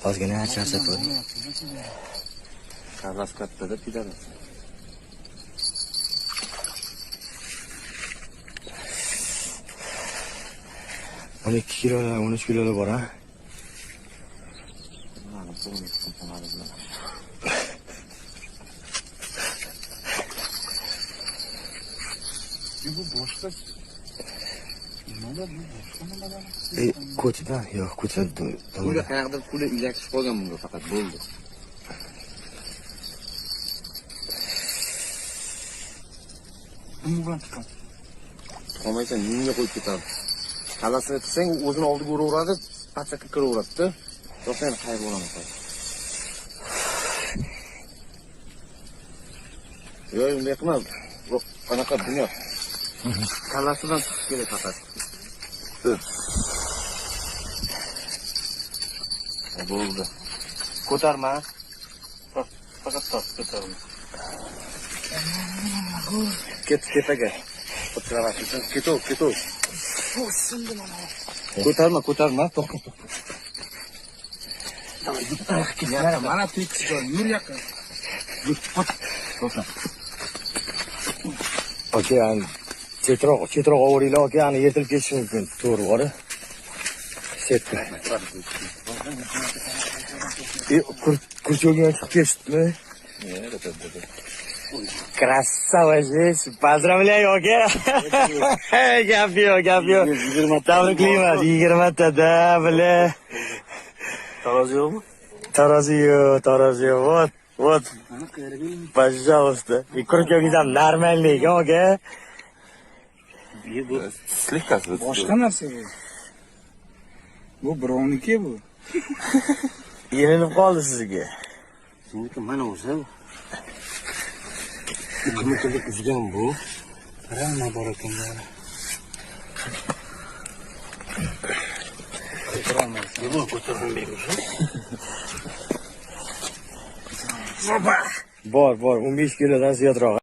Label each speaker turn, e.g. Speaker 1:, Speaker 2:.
Speaker 1: Ozgina charchab qo'ydim.
Speaker 2: Kavlas kattada pidar.
Speaker 1: 12 kilolar, 13 kilolar bor, ha?
Speaker 2: Bu boshqa nimalar bu boshqa nimalar?
Speaker 1: Ko'chada, yo'q, ko'chada.
Speaker 2: Bunga qayerdir puli ilakishib qolgan bunga faqat bo'ldi.
Speaker 3: Umuman chiqadi.
Speaker 2: Olmaysan, menga qo'yib ketadi. Kalasini tursang, o'zini oldiga uraveradi, pachakka kiraveradi-da. To'xtang, qayerga bo'laman hozir. Yo'q, bunday qilma. Qanaqa dunyo? Kalasidan chiqish kerak faqat. Bo'ldi. Ko'tarma. Faqat ko'tarma. Ket tepaga. O'tiraversin. Keto. Ko'tarma, to'xta.
Speaker 3: Mana tekis joy, yur yaqin. To'xta.
Speaker 1: Okean chetroq o'ringlar, okean yetilib ketishi mumkin. To'g'ri, bor-a? Setka. Kurchogina chiqib ketdimi? Красава здесь. Поздравляю, aka. Gap yo'q. Tabriklayman. 20 tada, bile.
Speaker 2: Tarozi yo'qmi?
Speaker 1: Tarozi yo'q. Вот. Пожалуйста. И kurchogingiz ham нормальный, aka.
Speaker 2: Bu слегка.
Speaker 3: Boshqa narsa bu. Bu birovniki bu.
Speaker 1: Yelinib qoldi sizga.
Speaker 2: Sizniki mana o'zi. Kimnikilik uzgan bu?
Speaker 3: Rama bor ekan yana.
Speaker 1: Bor, 15 kilodan ziyodroq.